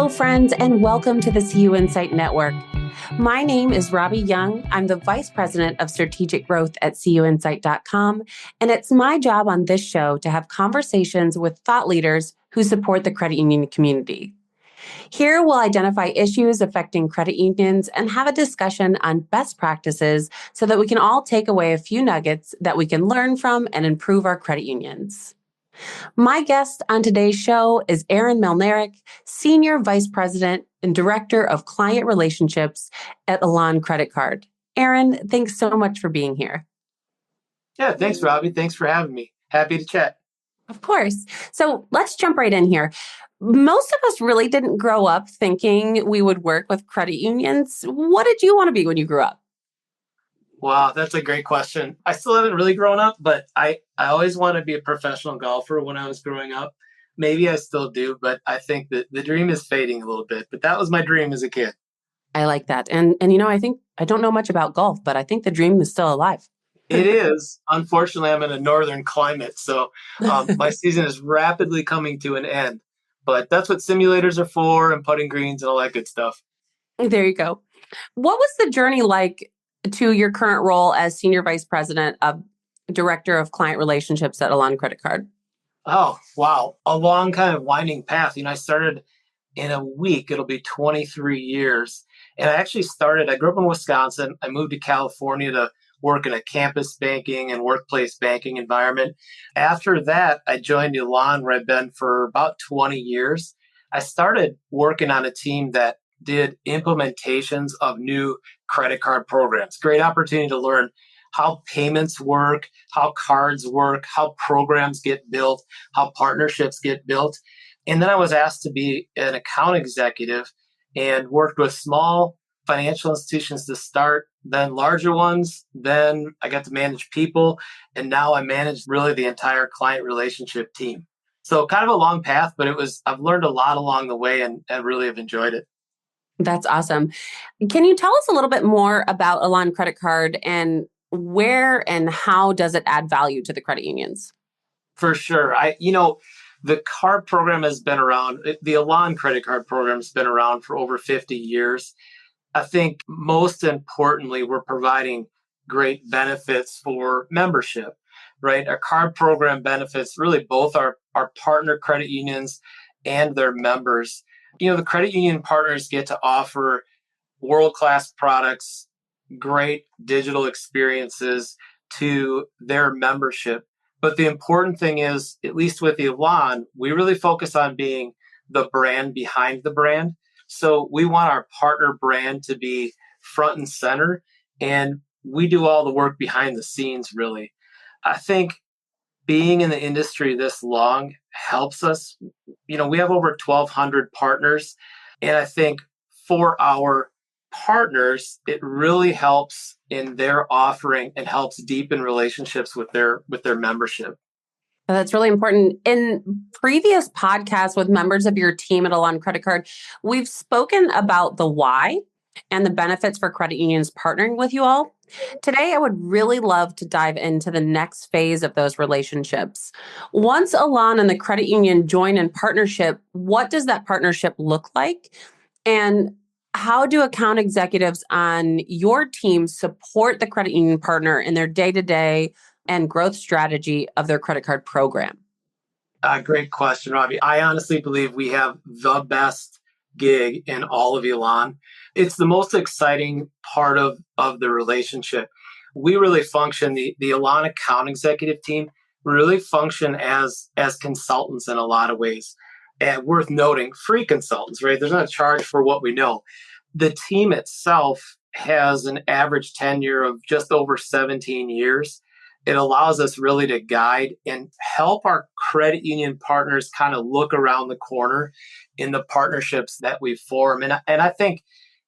Hello, friends, and welcome to the CUInsight Network. My name is Robbie Young. I'm the Vice President of Strategic Growth at CUInsight.com, and it's my job on this show to have conversations with thought leaders who support the credit union community. Here, we'll identify issues affecting credit unions and have a discussion on best practices so that we can all take away a few nuggets that we can learn from and improve our credit unions. My guest on today's show is Aaron Melnarik, Senior Vice President and Director of Client Relationships at Elan Credit Card. Aaron, thanks so much for being here. Yeah, thanks, Robbie. Thanks for having me. Happy to chat. Of course. So let's jump right in here. Most of us really didn't grow up thinking we would work with credit unions. What did you want to be when you grew up? Wow, that's a great question. I still haven't really grown up, but I always wanted to be a professional golfer when I was growing up. Maybe I still do, but I think that the dream is fading a little bit. But that was my dream as a kid. I like that. And I think I don't know much about golf, but I think the dream is still alive. It is. Unfortunately, I'm in a northern climate, so my season is rapidly coming to an end. But that's what simulators are for and putting greens and all that good stuff. There you go. What was the journey like to your current role as Senior Vice President of Director of Client Relationships at Elan Credit Card? Oh, wow. A long kind of winding path. I started in a week. It'll be 23 years. And I grew up in Wisconsin. I moved to California to work in a campus banking and workplace banking environment. After that, I joined Elan, where I've been for about 20 years. I started working on a team that did implementations of new credit card programs. Great opportunity to learn how payments work, how cards work, how programs get built, how partnerships get built. And then I was asked to be an account executive and worked with small financial institutions to start, then larger ones. Then I got to manage people, and now I manage really the entire client relationship team. So kind of a long path, but I've learned a lot along the way and really have enjoyed it. That's awesome. Can you tell us a little bit more about Elan Credit Card and where and how does it add value to the credit unions? For sure. The card program has been around. The Elan Credit Card program has been around for over 50 years. I think most importantly, we're providing great benefits for membership, right? Our card program benefits really both our partner credit unions and their members. The credit union partners get to offer world-class products, great digital experiences to their membership. But the important thing is, at least with Elan, we really focus on being the brand behind the brand. So we want our partner brand to be front and center, and we do all the work behind the scenes, really. I think being in the industry this long helps us. We have over 1,200 partners, and I think for our partners, it really helps in their offering and helps deepen relationships with their membership. That's really important. In previous podcasts with members of your team at Elan Credit Card, we've spoken about the why and the benefits for credit unions partnering with you all. Today, I would really love to dive into the next phase of those relationships. Once Elan and the credit union join in partnership, what does that partnership look like? And how do account executives on your team support the credit union partner in their day-to-day and growth strategy of their credit card program? Great question, Robbie. I honestly believe we have the best gig in all of Elan. It's the most exciting part of the relationship. We really function, the Elan account executive team really function as consultants in a lot of ways. And worth noting, free consultants, right? There's not a charge for what we know. The team itself has an average tenure of just over 17 years. It allows us really to guide and help our credit union partners kind of look around the corner in the partnerships that we form. And I think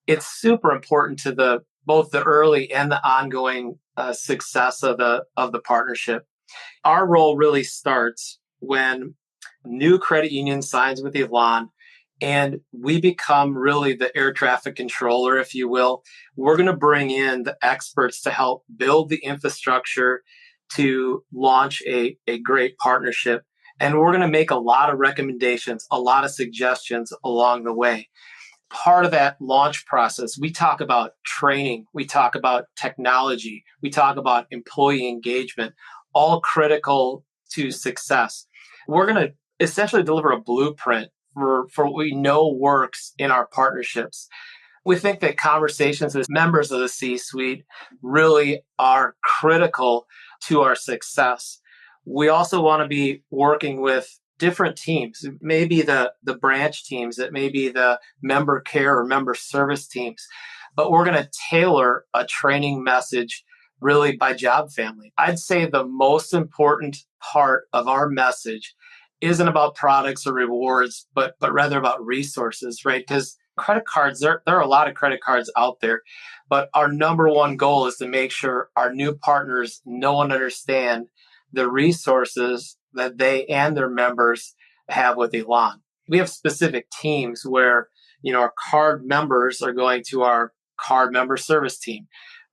it's super important to both the early and the ongoing success of the partnership. Our role really starts when new credit union signs with Elan, and we become really the air traffic controller, if you will. We're going to bring in the experts to help build the infrastructure to launch a great partnership. And we're going to make a lot of recommendations, a lot of suggestions along the way. Part of that launch process, we talk about training, we talk about technology, we talk about employee engagement, all critical to success. We're going to essentially deliver a blueprint for what we know works in our partnerships. We think that conversations with members of the C-suite really are critical to our success. We also want to be working with different teams, maybe the branch teams, it may be the member care or member service teams, but we're going to tailor a training message really by job family. I'd say the most important part of our message isn't about products or rewards, but rather about resources, right? Because credit cards, there are a lot of credit cards out there, but our number one goal is to make sure our new partners know and understand the resources that they and their members have with Elan. We have specific teams where, our card members are going to our card member service team.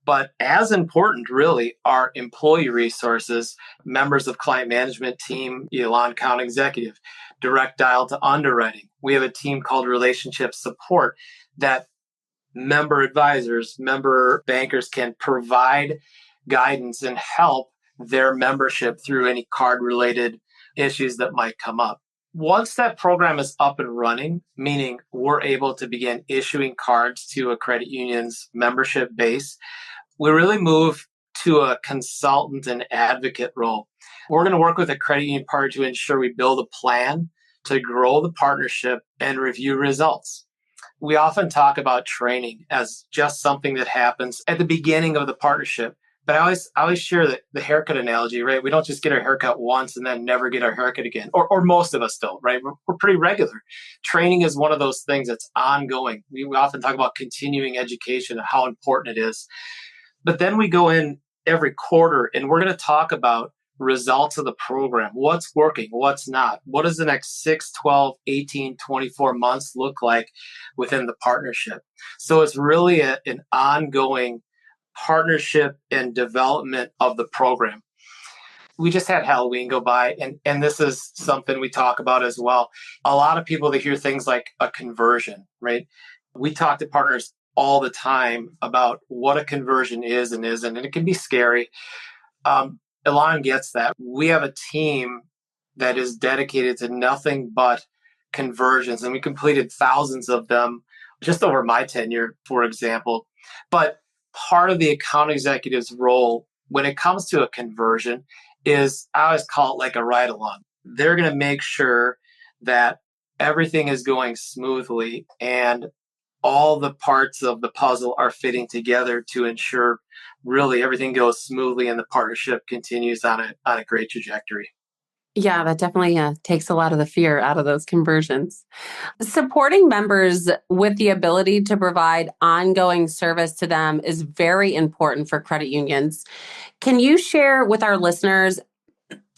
But as important, really, are employee resources, members of client management team, Elan Account Executive, direct dial to underwriting. We have a team called Relationship Support that member advisors, member bankers can provide guidance and help their membership through any card-related issues that might come up. Once that program is up and running, meaning we're able to begin issuing cards to a credit union's membership base, we really move to a consultant and advocate role. We're going to work with a credit union partner to ensure we build a plan to grow the partnership and review results. We often talk about training as just something that happens at the beginning of the partnership. But I always share the haircut analogy, right? We don't just get our haircut once and then never get our haircut again, or most of us don't, right? We're pretty regular. Training is one of those things that's ongoing. We often talk about continuing education and how important it is. But then we go in every quarter and we're going to talk about results of the program. What's working? What's not? What does the next 6, 12, 18, 24 months look like within the partnership? So it's really an ongoing partnership and development of the program. We just had Halloween go by, and this is something we talk about as well. A lot of people, they hear things like a conversion, right? We talk to partners all the time about what a conversion is and isn't, and it can be scary. Elan gets that. We have a team that is dedicated to nothing but conversions, and we completed thousands of them just over my tenure, for example. But part of the account executive's role when it comes to a conversion is, I always call it like a ride along. They're going to make sure that everything is going smoothly and all the parts of the puzzle are fitting together to ensure really everything goes smoothly and the partnership continues on a great trajectory. Yeah, that definitely takes a lot of the fear out of those conversions. Supporting members with the ability to provide ongoing service to them is very important for credit unions. Can you share with our listeners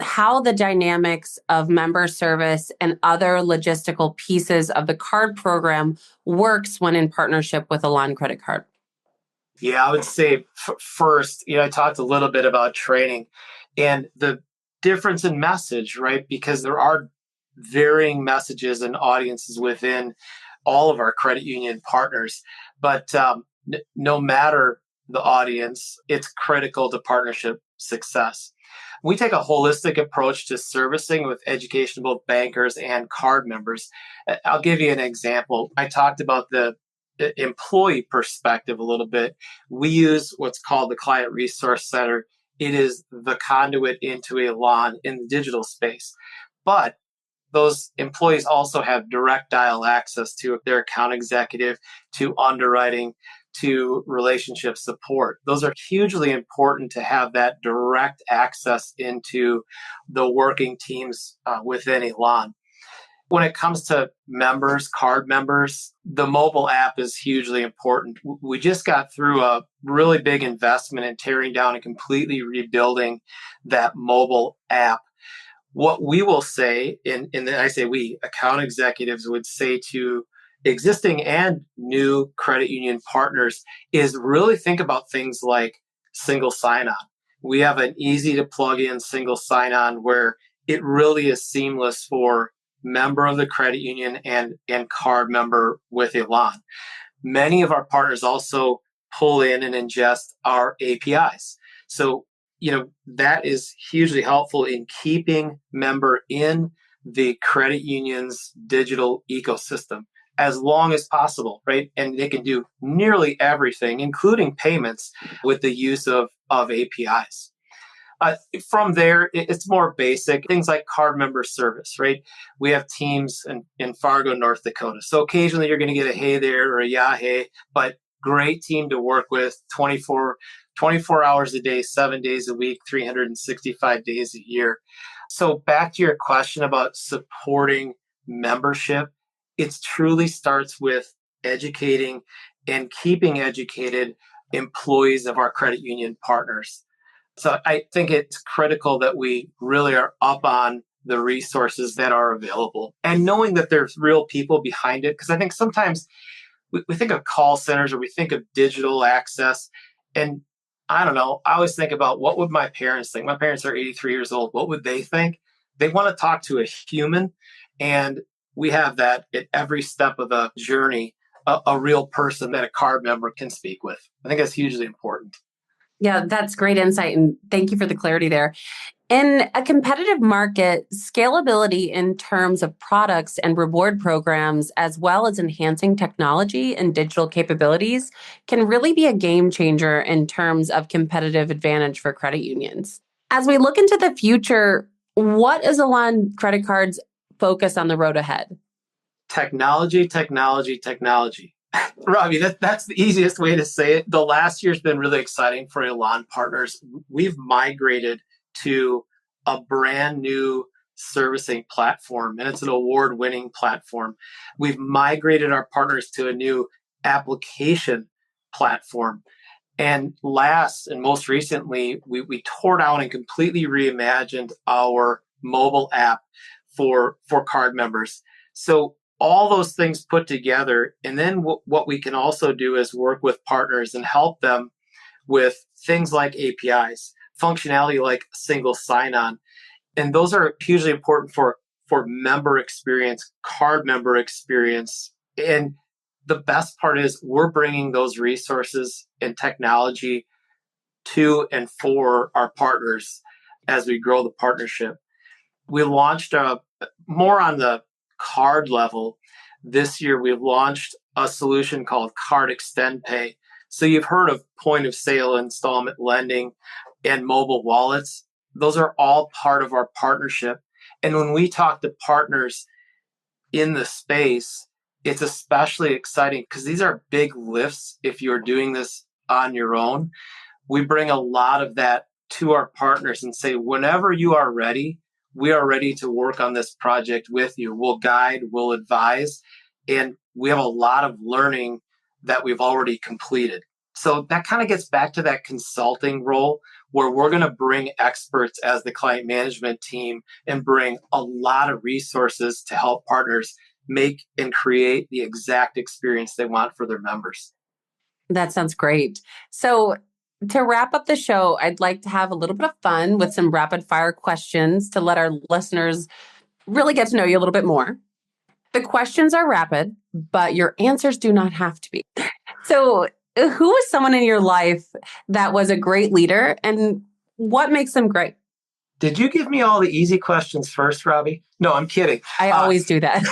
how the dynamics of member service and other logistical pieces of the card program works when in partnership with Elan Credit Card? Yeah, I would say first, I talked a little bit about training and the difference in message, right? Because there are varying messages and audiences within all of our credit union partners. But no matter the audience, it's critical to partnership success. We take a holistic approach to servicing with education of both bankers and card members. I'll give you an example. I talked about the employee perspective a little bit. We use what's called the Client Resource Center. It is the conduit into Elan in the digital space. But those employees also have direct dial access to their account executive, to underwriting, to relationship support. Those are hugely important to have that direct access into the working teams within Elan. When it comes to members, card members, the mobile app is hugely important. We just got through a really big investment in tearing down and completely rebuilding that mobile app. What we will say, and I say we, account executives would say to existing and new credit union partners, is really think about things like single sign-on. We have an easy to plug in single sign-on where it really is seamless for member of the credit union and card member with Elan. Many of our partners also pull in and ingest our APIs. So, that is hugely helpful in keeping member in the credit union's digital ecosystem as long as possible, right? And they can do nearly everything, including payments, with the use of APIs. From there, it's more basic things like card member service, right? We have teams in Fargo, North Dakota. So occasionally you're going to get a hey there or a yeah, hey, but great team to work with 24 hours a day, 7 days a week, 365 days a year. So back to your question about supporting membership, it truly starts with educating and keeping educated employees of our credit union partners. So I think it's critical that we really are up on the resources that are available and knowing that there's real people behind it. Because I think sometimes we think of call centers or we think of digital access. And I don't know, I always think about what would my parents think? My parents are 83 years old. What would they think? They want to talk to a human. And we have that at every step of the journey, a real person that a card member can speak with. I think that's hugely important. Yeah, that's great insight. And thank you for the clarity there. In a competitive market, scalability in terms of products and reward programs, as well as enhancing technology and digital capabilities, can really be a game changer in terms of competitive advantage for credit unions. As we look into the future, what is Elan Credit Card's focus on the road ahead? Technology, technology, technology. Robbie, that's the easiest way to say it. The last year's been really exciting for Elan partners. We've migrated to a brand new servicing platform, and it's an award-winning platform. We've migrated our partners to a new application platform. And last and most recently, we tore down and completely reimagined our mobile app for card members. So all those things put together. And then what we can also do is work with partners and help them with things like APIs, functionality like single sign-on. And those are hugely important for member experience, card member experience. And the best part is we're bringing those resources and technology to and for our partners as we grow the partnership. We launched more on the card level. This year, we've launched a solution called Card Extend Pay. So you've heard of point of sale installment lending and mobile wallets. Those are all part of our partnership. And when we talk to partners in the space, it's especially exciting because these are big lifts if you're doing this on your own. We bring a lot of that to our partners and say, whenever you are ready, we are ready to work on this project with you. We'll guide, we'll advise, and we have a lot of learning that we've already completed. So that kind of gets back to that consulting role where we're going to bring experts as the client management team and bring a lot of resources to help partners make and create the exact experience they want for their members. That sounds great. So to wrap up the show, I'd like to have a little bit of fun with some rapid fire questions to let our listeners really get to know you a little bit more. The questions are rapid, but your answers do not have to be. So who was someone in your life that was a great leader and what makes them great? Did you give me all the easy questions first, Robbie? No, I'm kidding. I always do that.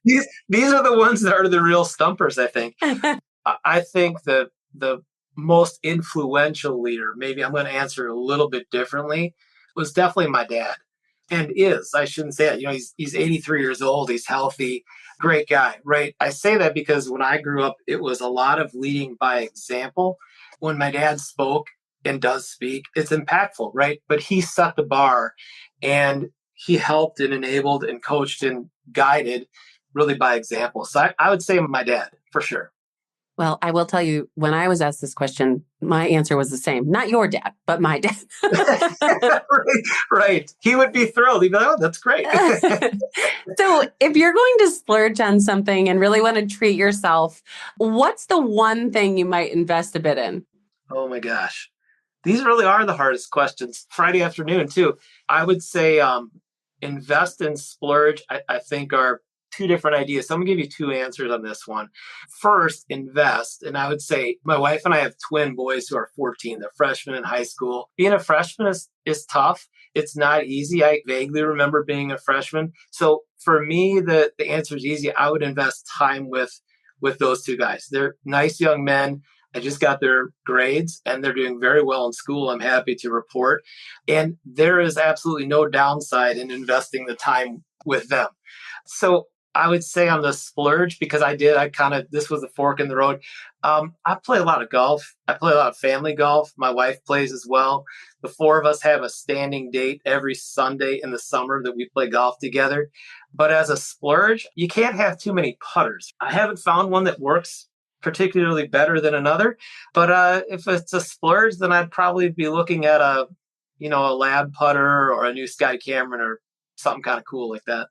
These are the ones that are the real stumpers, I think. I think that the most influential leader, maybe I'm going to answer a little bit differently, was definitely my dad. And I shouldn't say it. He's 83 years old. He's healthy, great guy, right? I say that because when I grew up, it was a lot of leading by example. When my dad spoke and does speak, it's impactful, right? But he set the bar and he helped and enabled and coached and guided really by example. So I would say my dad for sure. Well, I will tell you, when I was asked this question, my answer was the same. Not your dad, but my dad. Right. He would be thrilled. He'd be like, oh, that's great. So if you're going to splurge on something and really want to treat yourself, what's the one thing you might invest a bit in? Oh my gosh. These really are the hardest questions. Friday afternoon, too. I would say invest and splurge, I think, are two different ideas. So I'm going to give you two answers on this one. First, invest. And I would say my wife and I have twin boys who are 14. They're freshmen in high school. Being a freshman is tough. It's not easy. I vaguely remember being a freshman. So for me, the answer is easy. I would invest time with those two guys. They're nice young men. I just got their grades and they're doing very well in school. I'm happy to report. And there is absolutely no downside in investing the time with them. So I would say on the splurge, because this was the fork in the road. I play a lot of golf. I play a lot of family golf. My wife plays as well. The four of us have a standing date every Sunday in the summer that we play golf together. But as a splurge, you can't have too many putters. I haven't found one that works particularly better than another. But if it's a splurge, then I'd probably be looking at a lab putter or a new Sky Cameron or something kind of cool like that.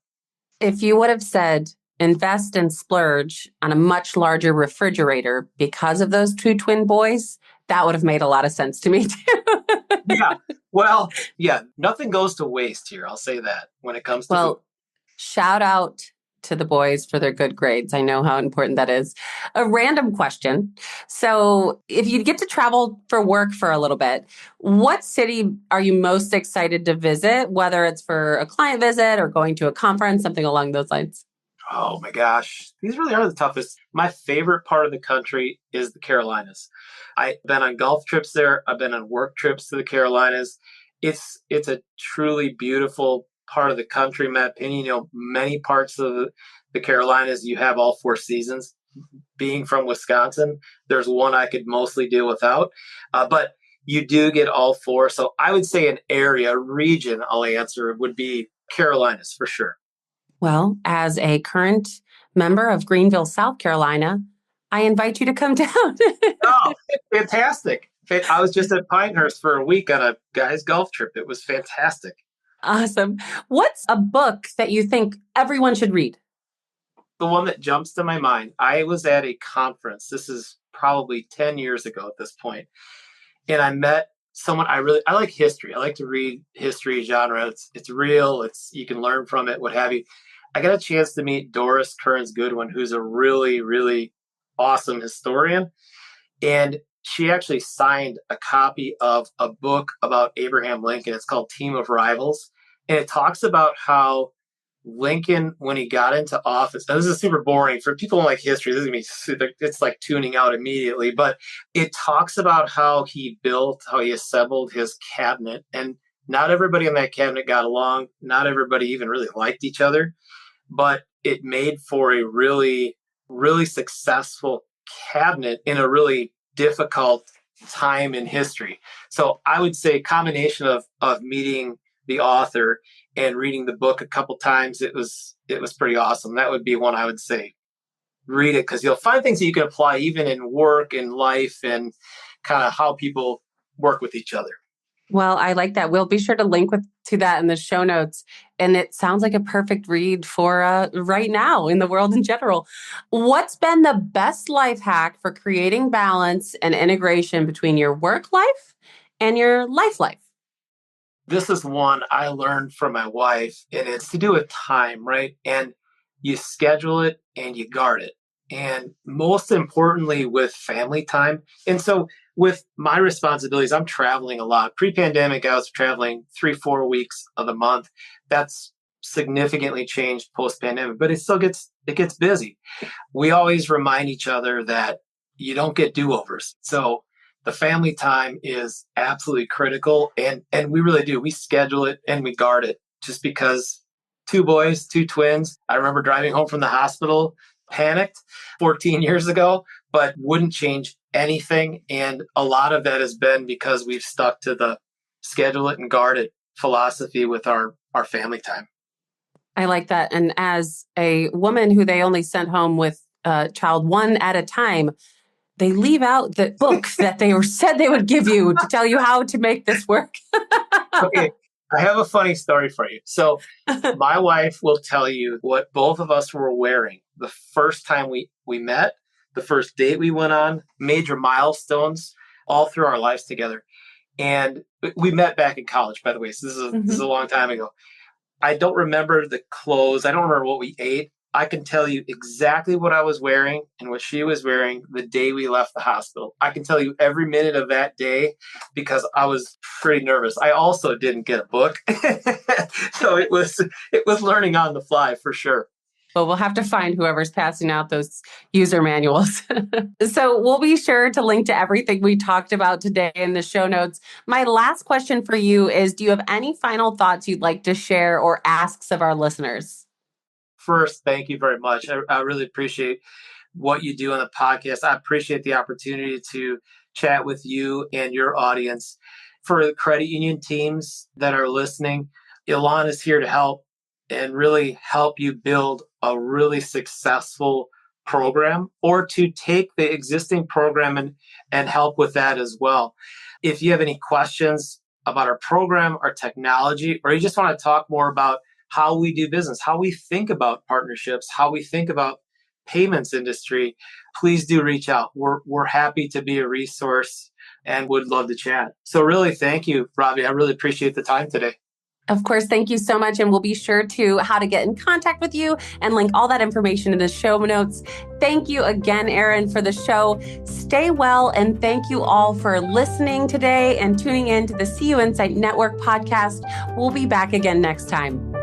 If you would have said invest and splurge on a much larger refrigerator because of those two twin boys, that would have made a lot of sense to me too. Yeah. Well, yeah, nothing goes to waste here. I'll say that when it comes to food. Shout out to the boys for their good grades. I know how important that is. A random question. So if you get to travel for work for a little bit, what city are you most excited to visit, whether it's for a client visit or going to a conference, something along those lines? Oh my gosh, these really are the toughest. My favorite part of the country is the Carolinas. I've been on golf trips there. I've been on work trips to the Carolinas. It's a truly beautiful part of the country, in my opinion. Many parts of the Carolinas, you have all four seasons. Being from Wisconsin, there's one I could mostly do without, but you do get all four. So I would say an area, region, I'll answer, would be Carolinas for sure. Well, as a current member of Greenville, South Carolina, I invite you to come down. Oh, fantastic. I was just at Pinehurst for a week on a guy's golf trip. It was fantastic. Awesome. What's a book that you think everyone should read? The one that jumps to my mind, I was at a conference. This is probably 10 years ago at this point. And I met someone I like history. I like to read history genre. It's real. You can learn from it, what have you. I got a chance to meet Doris Kearns Goodwin, who's a really, really awesome historian. And she actually signed a copy of a book about Abraham Lincoln. It's called Team of Rivals. And it talks about how Lincoln, when he got into office, now this is super boring for people who like history. This is gonna be super, it's like tuning out immediately, but it talks about how he assembled his cabinet, and not everybody in that cabinet got along. Not everybody even really liked each other, but it made for a really, really successful cabinet in a really difficult time in history. So I would say a combination of meeting the author and reading the book a couple times, it was pretty awesome. That would be one I would say. Read it, because you'll find things that you can apply even in work and life and kind of how people work with each other. Well, I like that. We'll be sure to link to that in the show notes. And it sounds like a perfect read for right now in the world in general. What's been the best life hack for creating balance and integration between your work life and your life? This is one I learned from my wife, and it's to do with time, right? And you schedule it and you guard it. And most importantly, with family time. And so with my responsibilities, I'm traveling a lot. Pre-pandemic, I was traveling 3-4 weeks of the month. That's significantly changed post-pandemic, but it gets busy. We always remind each other that you don't get do-overs. So the family time is absolutely critical, and we really do. We schedule it and we guard it, just because two boys, two twins. I remember driving home from the hospital, panicked 14 years ago, but wouldn't change anything. And a lot of that has been because we've stuck to the schedule it and guard it philosophy with our family time. I like that. And as a woman who they only sent home with child one at a time, they leave out the book that they said they would give you to tell you how to make this work. Okay, I have a funny story for you. So my wife will tell you what both of us were wearing the first time we met, the first date we went on, major milestones all through our lives together. And we met back in college, by the way. So this is a long time ago. I don't remember the clothes. I don't remember what we ate. I can tell you exactly what I was wearing and what she was wearing the day we left the hospital. I can tell you every minute of that day because I was pretty nervous. I also didn't get a book. So it was learning on the fly for sure. Well, we'll have to find whoever's passing out those user manuals. So we'll be sure to link to everything we talked about today in the show notes. My last question for you is, do you have any final thoughts you'd like to share or asks of our listeners? First, thank you very much. I really appreciate what you do on the podcast. I appreciate the opportunity to chat with you and your audience. For the credit union teams that are listening, Elan is here to help and really help you build a really successful program, or to take the existing program and help with that as well. If you have any questions about our program, our technology, or you just want to talk more about how we do business, how we think about partnerships, how we think about payments industry, please do reach out. We're happy to be a resource and would love to chat. So really, thank you, Robbie. I really appreciate the time today. Of course, thank you so much. And we'll be sure to how to get in contact with you and link all that information in the show notes. Thank you again, Aaron, for the show. Stay well. And thank you all for listening today and tuning in to the CUInsight Network podcast. We'll be back again next time.